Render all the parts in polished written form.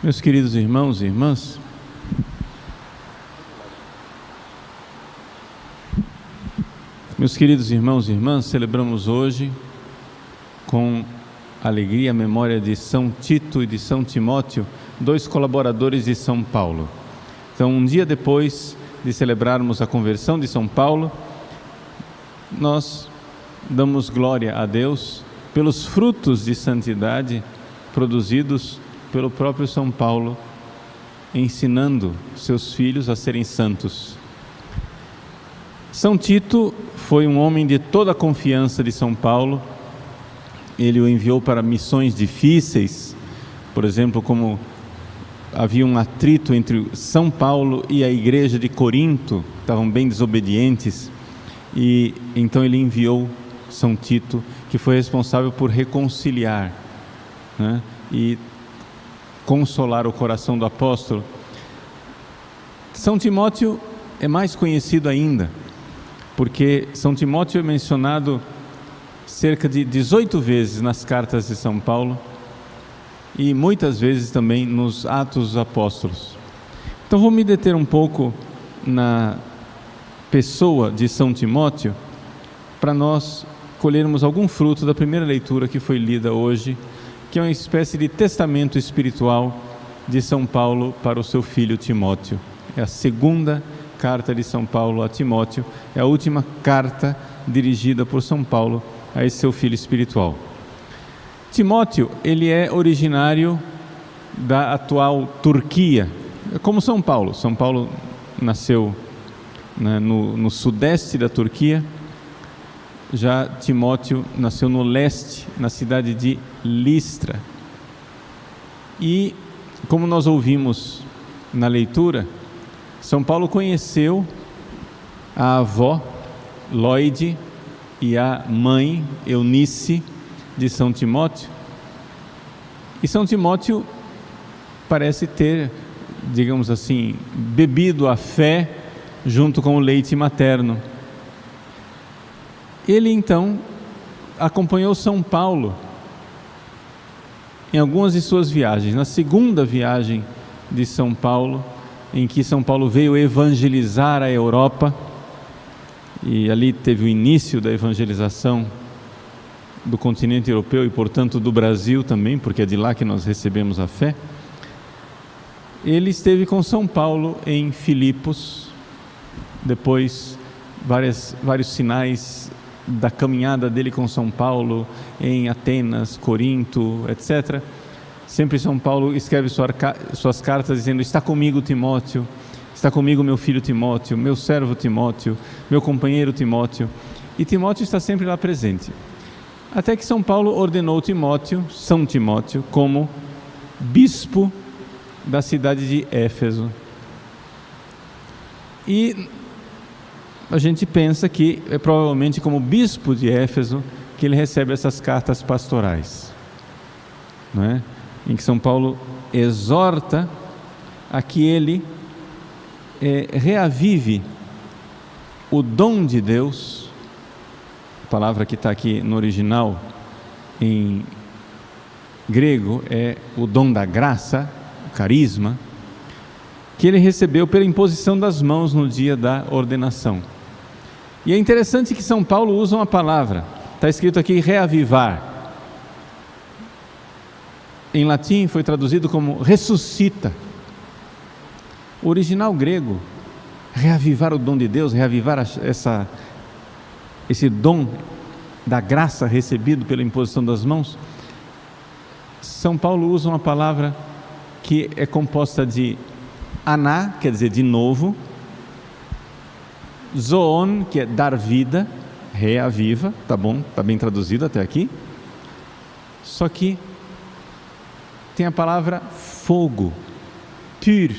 Meus queridos irmãos e irmãs, celebramos hoje com alegria a memória de São Tito e de São Timóteo, dois colaboradores de São Paulo. Então, um dia depois de celebrarmos a conversão de São Paulo, nós damos glória a Deus pelos frutos de santidade produzidos pelo próprio São Paulo, ensinando seus filhos a serem santos. São Tito foi um homem de toda a confiança de São Paulo. Ele o enviou para missões difíceis, por exemplo, como havia um atrito entre São Paulo e a igreja de Corinto, estavam bem desobedientes, e então ele enviou São Tito, que foi responsável por reconciliar, né, e consolar o coração do apóstolo. São Timóteo é mais conhecido ainda, porque São Timóteo é mencionado cerca de 18 vezes nas cartas de São Paulo e muitas vezes também nos Atos dos Apóstolos. Então vou me deter um pouco na pessoa de São Timóteo para nós colhermos algum fruto da primeira leitura que foi lida hoje, que é uma espécie de testamento espiritual de São Paulo para o seu filho Timóteo. É a segunda carta de São Paulo a Timóteo, é a última carta dirigida por São Paulo a esse seu filho espiritual. Timóteo, ele é originário da atual Turquia, como São Paulo. São Paulo nasceu, né, no sudeste da Turquia. Já Timóteo nasceu no leste, na cidade de Listra. E, como nós ouvimos na leitura, São Paulo conheceu a avó Lóide e a mãe Eunice de São Timóteo. E São Timóteo parece ter, digamos assim, bebido a fé junto com o leite materno. Ele então acompanhou São Paulo em algumas de suas viagens. Na segunda viagem de São Paulo, em que São Paulo veio evangelizar a Europa, e ali teve o início da evangelização do continente europeu e, portanto, do Brasil também, porque é de lá que nós recebemos a fé. Ele esteve com São Paulo em Filipos, depois vários sinais da caminhada dele com São Paulo em Atenas, Corinto, etc. Sempre São Paulo escreve suas cartas dizendo: está comigo Timóteo, está comigo meu filho Timóteo, meu servo Timóteo, meu companheiro Timóteo. E Timóteo está sempre lá presente. Até que São Paulo ordenou São Timóteo, como bispo da cidade de Éfeso. E a gente pensa que é provavelmente como bispo de Éfeso que ele recebe essas cartas pastorais, não é? Em que São Paulo exorta a que ele reavive o dom de Deus. A palavra que está aqui no original em grego é o dom da graça, o carisma, que ele recebeu pela imposição das mãos no dia da ordenação. E é interessante que São Paulo usa uma palavra, está escrito aqui reavivar. Em latim foi traduzido como ressuscita. O original grego, reavivar o dom de Deus, reavivar esse dom da graça recebido pela imposição das mãos. São Paulo usa uma palavra que é composta de aná, quer dizer de novo, zoon, que é dar vida, reaviva, tá bom, tá bem traduzido até aqui. Só que tem a palavra fogo, pyr,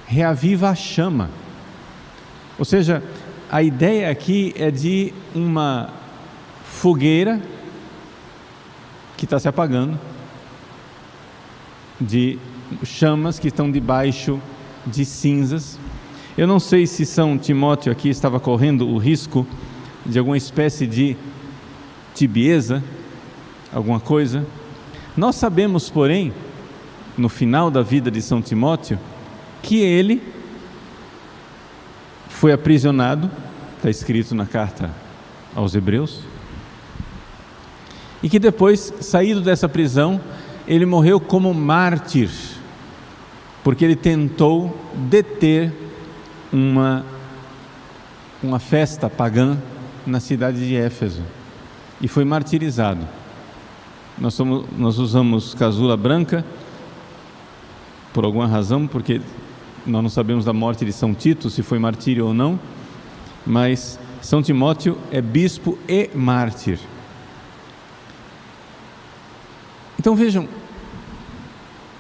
reaviva a chama. Ou seja, a ideia aqui é de uma fogueira que está se apagando, de chamas que estão debaixo de cinzas. Eu não sei se São Timóteo aqui estava correndo o risco de alguma espécie de tibieza, alguma coisa. Nós sabemos, porém, no final da vida de São Timóteo, que ele foi aprisionado, está escrito na carta aos Hebreus, e que depois, saído dessa prisão, ele morreu como mártir, porque ele tentou deter uma festa pagã na cidade de Éfeso, e foi martirizado. Nós usamos casula branca, por alguma razão, porque nós não sabemos da morte de São Tito, se foi martírio ou não, mas São Timóteo é bispo e mártir. Então vejam,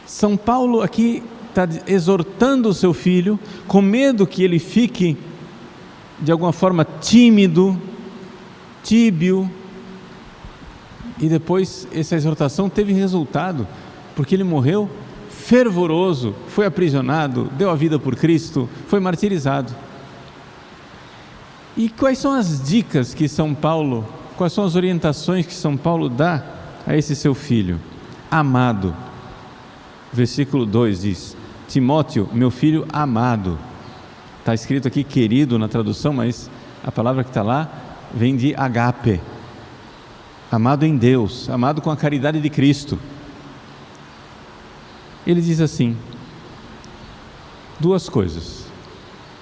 São Paulo aqui está exortando o seu filho, com medo que ele fique de alguma forma tímido, tíbio, e depois essa exortação teve resultado, porque ele morreu fervoroso, foi aprisionado, deu a vida por Cristo, foi martirizado. E quais são as dicas que São Paulo, quais são as orientações que São Paulo dá a esse seu filho? Amado. Versículo 2 diz: Timóteo, meu filho amado. Está escrito aqui querido na tradução, mas a palavra que está lá vem de agape. Amado em Deus, amado com a caridade de Cristo. Ele diz assim, duas coisas.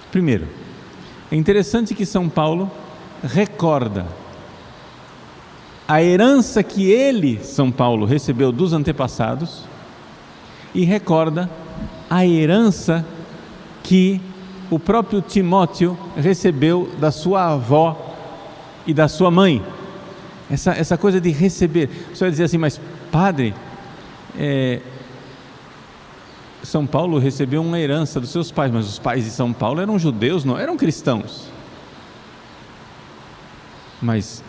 Primeiro, é interessante que São Paulo recorda a herança que ele, São Paulo, recebeu dos antepassados, e recorda a herança que o próprio Timóteo recebeu da sua avó e da sua mãe. Essa coisa de receber. Você vai dizer assim, mas padre, São Paulo recebeu uma herança dos seus pais, mas os pais de São Paulo eram judeus, não eram cristãos. Mas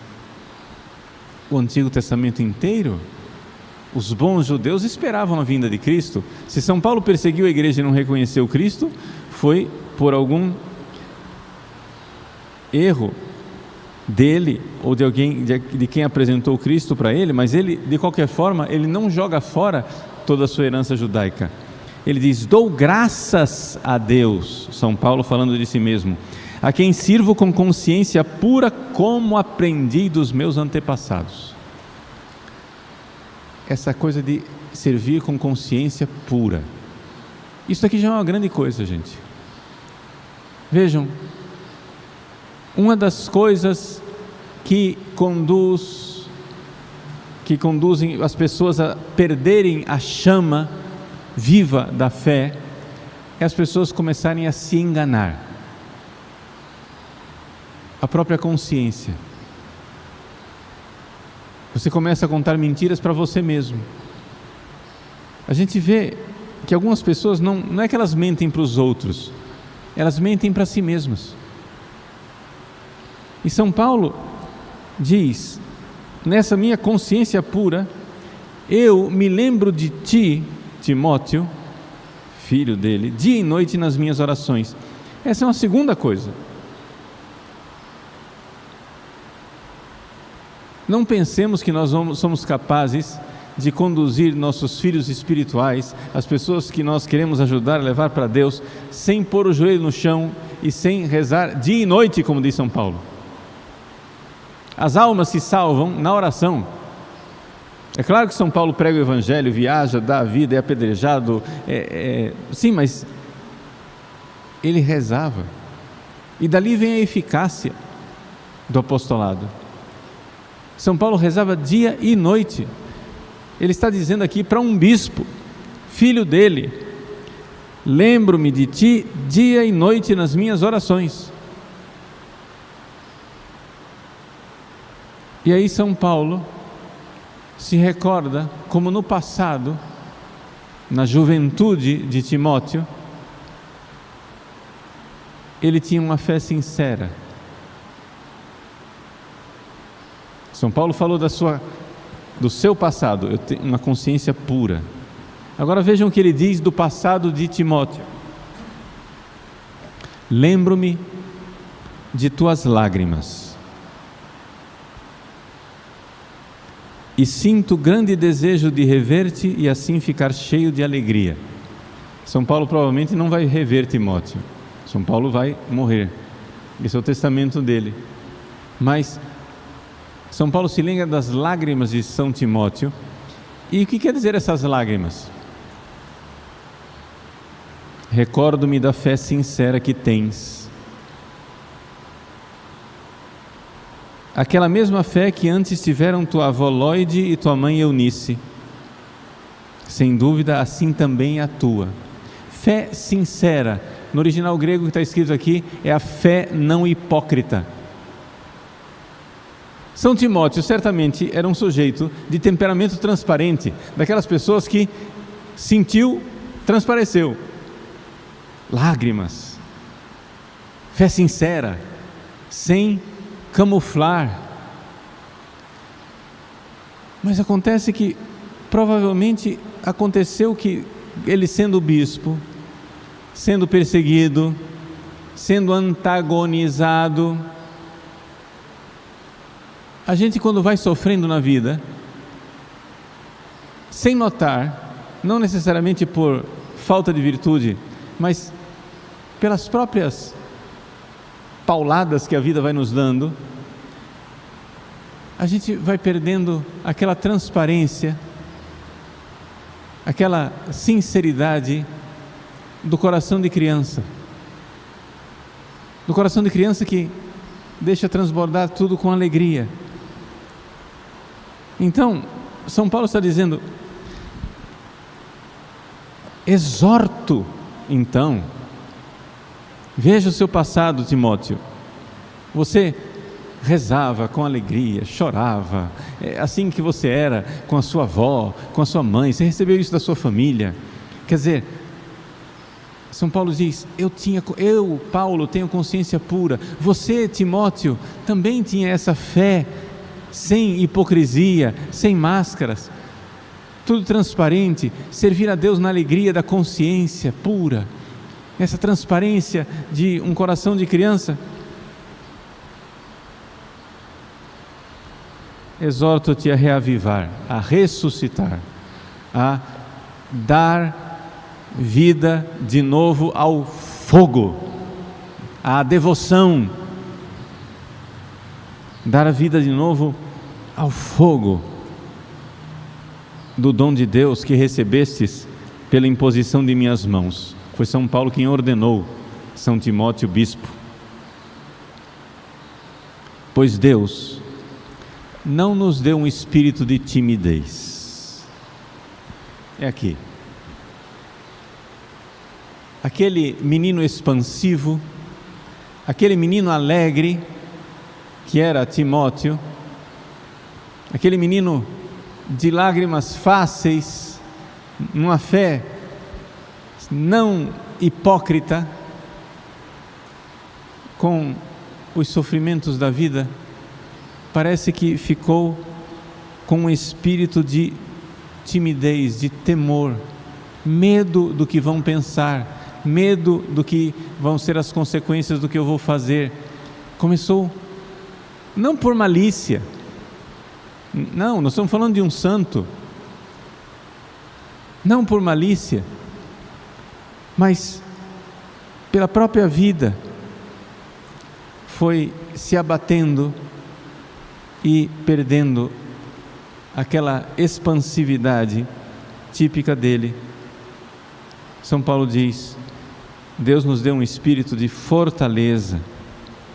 o Antigo Testamento inteiro, os bons judeus esperavam a vinda de Cristo. Se São Paulo perseguiu a igreja e não reconheceu Cristo, foi por algum erro dele ou de alguém, de quem apresentou Cristo para ele, mas ele, de qualquer forma, ele não joga fora toda a sua herança judaica. Ele diz: dou graças a Deus, São Paulo falando de si mesmo, a quem sirvo com consciência pura, como aprendi dos meus antepassados. Essa coisa de servir com consciência pura, isso aqui já é uma grande coisa, gente. Vejam, uma das coisas que conduzem as pessoas a perderem a chama viva da fé é as pessoas começarem a se enganar. A própria consciência. Você começa a contar mentiras para você mesmo. A gente vê que algumas pessoas não é que elas mentem para os outros, elas mentem para si mesmas. E São Paulo diz: nessa minha consciência pura, eu me lembro de ti, Timóteo, filho dele, dia e noite nas minhas orações. Essa é uma segunda coisa. Não pensemos que nós somos capazes de conduzir nossos filhos espirituais, as pessoas que nós queremos ajudar a levar para Deus, sem pôr o joelho no chão e sem rezar dia e noite, como diz São Paulo. As almas se salvam na oração. É claro que São Paulo prega o Evangelho, viaja, dá a vida, é apedrejado, sim, mas ele rezava, e dali vem a eficácia do apostolado. São Paulo rezava dia e noite. Ele está dizendo aqui para um bispo, filho dele: lembro-me de ti dia e noite nas minhas orações. E aí São Paulo se recorda como no passado, na juventude de Timóteo, ele tinha uma fé sincera. São Paulo falou do seu passado: eu tenho uma consciência pura. Agora vejam o que ele diz do passado de Timóteo: lembro-me de tuas lágrimas. e sinto grande desejo de rever-te e assim ficar cheio de alegria. São Paulo provavelmente não vai rever Timóteo. São Paulo vai morrer. Esse é o testamento dele. Mas São Paulo se lembra das lágrimas de São Timóteo. E o que quer dizer essas lágrimas? Recordo-me da fé sincera que tens. Aquela mesma fé que antes tiveram tua avó Lóide e tua mãe Eunice. Sem dúvida, assim também a tua. Fé sincera. No original grego que está escrito aqui, é a fé não hipócrita. São Timóteo certamente era um sujeito de temperamento transparente, daquelas pessoas que sentiu, transpareceu. Lágrimas, fé sincera, sem camuflar. Mas acontece que, provavelmente, aconteceu que ele sendo bispo, sendo perseguido, sendo antagonizado, a gente quando vai sofrendo na vida, sem notar, não necessariamente por falta de virtude, mas pelas próprias pauladas que a vida vai nos dando, a gente vai perdendo aquela transparência, aquela sinceridade do coração de criança. Do coração de criança que deixa transbordar tudo com alegria. Então, São Paulo está dizendo: exorto, então, veja o seu passado, Timóteo. Você rezava com alegria, chorava, assim que você era com a sua avó, com a sua mãe, você recebeu isso da sua família. Quer dizer, São Paulo diz: eu, Paulo, tenho consciência pura. Você, Timóteo, também tinha essa fé, sem hipocrisia, sem máscaras, tudo transparente, servir a Deus na alegria da consciência pura, essa transparência de um coração de criança. Exorto-te a reavivar, a ressuscitar, a dar vida de novo ao fogo, à devoção, dar a vida de novo ao fogo do dom de Deus que recebestes pela imposição de minhas mãos. Foi São Paulo quem ordenou São Timóteo bispo. Pois Deus não nos deu um espírito de timidez. É aqui. Aquele menino expansivo, aquele menino alegre que era Timóteo, aquele menino de lágrimas fáceis, uma fé não hipócrita com os sofrimentos da vida, parece que ficou com um espírito de timidez, de temor, medo do que vão pensar, medo do que vão ser as consequências do que eu vou fazer. Começou não por malícia, não, nós estamos falando de um santo, não por malícia, mas pela própria vida, foi se abatendo e perdendo aquela expansividade típica dele. São Paulo diz: Deus nos deu um espírito de fortaleza,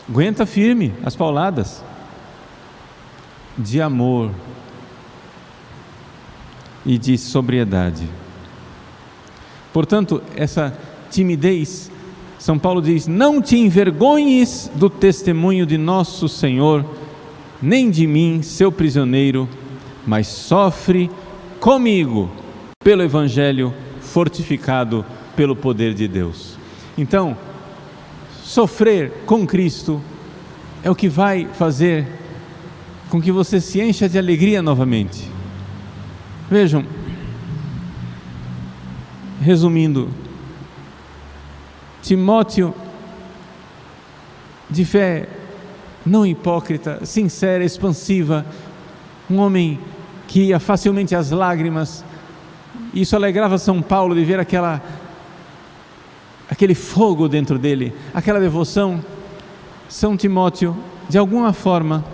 aguenta firme as pauladas, de amor e de sobriedade. Portanto, essa timidez, São Paulo diz: não te envergonhes do testemunho de nosso Senhor, nem de mim, seu prisioneiro, mas sofre comigo pelo Evangelho, fortificado pelo poder de Deus. Então, sofrer com Cristo é o que vai fazer com que você se encha de alegria novamente. Vejam, resumindo, Timóteo, de fé não hipócrita, sincera, expansiva, um homem que ia facilmente às lágrimas. Isso alegrava São Paulo de ver aquele fogo dentro dele, aquela devoção. São Timóteo, de alguma forma,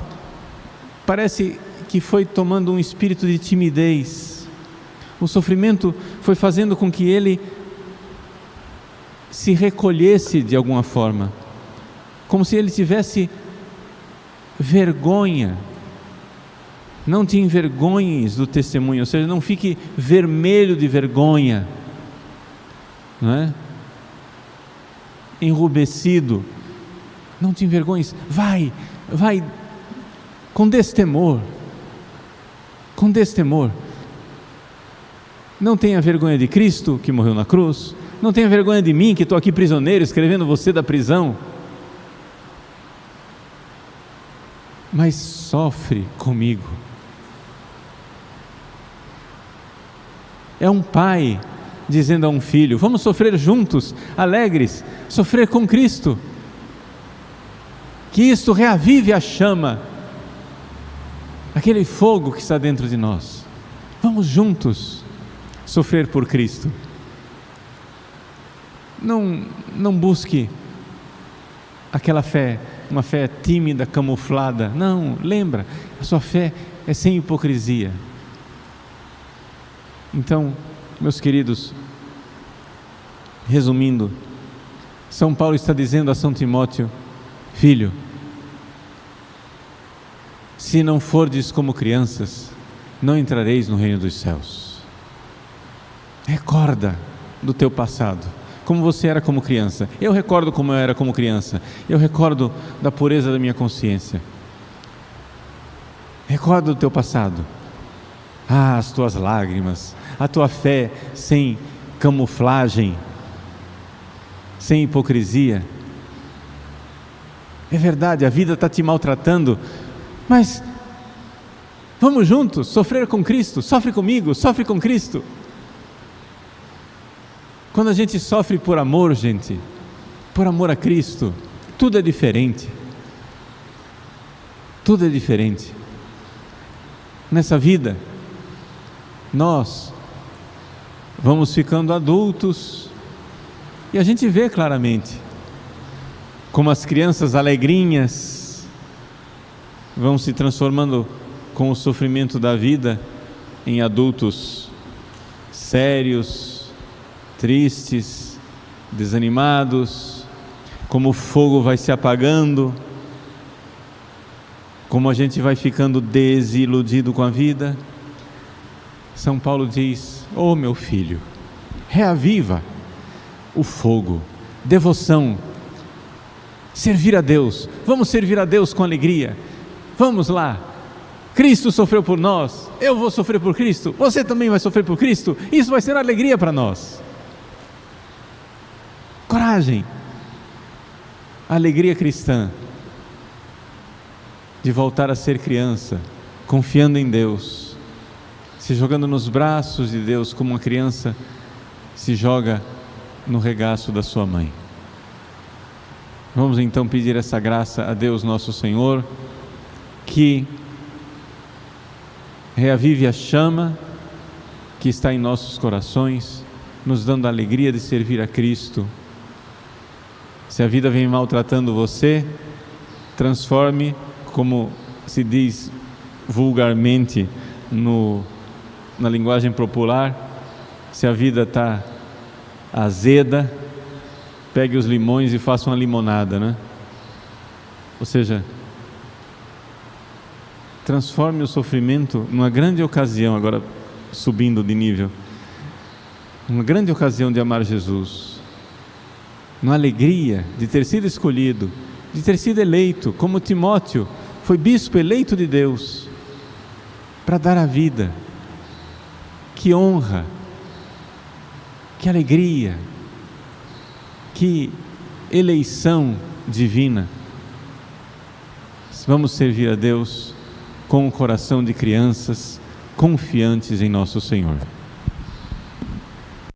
parece que foi tomando um espírito de timidez. O sofrimento foi fazendo com que ele se recolhesse de alguma forma, como se ele tivesse vergonha. Não te envergonhes do testemunho, ou seja, não fique vermelho de vergonha, não é? Enrubescido. Não te envergonhes, vai com destemor, não tenha vergonha de Cristo que morreu na cruz, não tenha vergonha de mim que estou aqui prisioneiro, escrevendo você da prisão, mas sofre comigo. É um pai dizendo a um filho: vamos sofrer juntos, alegres, sofrer com Cristo, que isto reavive a chama, aquele fogo que está dentro de nós. Vamos juntos sofrer por Cristo. Não busque aquela fé, uma fé tímida, camuflada. Não, lembra, a sua fé é sem hipocrisia. Então, meus queridos, resumindo, São Paulo está dizendo a São Timóteo: filho, se não fordes como crianças, não entrareis no reino dos céus. Recorda do teu passado, como você era como criança. Eu recordo como eu era como criança. Eu recordo da pureza da minha consciência. Recorda do teu passado. As tuas lágrimas, a tua fé sem camuflagem, sem hipocrisia. É verdade, a vida está te maltratando, mas vamos juntos sofrer com Cristo. Sofre comigo, sofre com Cristo. Quando a gente sofre por amor, gente, por amor a Cristo, tudo é diferente. Tudo é diferente. Nessa vida, nós vamos ficando adultos e a gente vê claramente como as crianças alegrinhas vão se transformando com o sofrimento da vida em adultos sérios, tristes, desanimados, como o fogo vai se apagando, como a gente vai ficando desiludido com a vida. São Paulo diz: oh meu filho, reaviva o fogo, devoção, servir a Deus. Vamos servir a Deus com alegria. Vamos lá, Cristo sofreu por nós, eu vou sofrer por Cristo, você também vai sofrer por Cristo. Isso vai ser alegria para nós. Coragem, alegria cristã de voltar a ser criança, confiando em Deus, se jogando nos braços de Deus como uma criança se joga no regaço da sua mãe. Vamos então pedir essa graça a Deus nosso Senhor, que reavive a chama que está em nossos corações, nos dando a alegria de servir a Cristo. Se a vida vem maltratando você, transforme, como se diz vulgarmente na linguagem popular, se a vida está azeda, pegue os limões e faça uma limonada, né? Ou seja, transforme o sofrimento numa grande ocasião, agora subindo de nível, uma grande ocasião de amar Jesus, uma alegria de ter sido escolhido, de ter sido eleito, como Timóteo foi bispo eleito de Deus, para dar a vida. Que honra, que alegria, que eleição divina. Vamos servir a Deus com o coração de crianças, confiantes em nosso Senhor.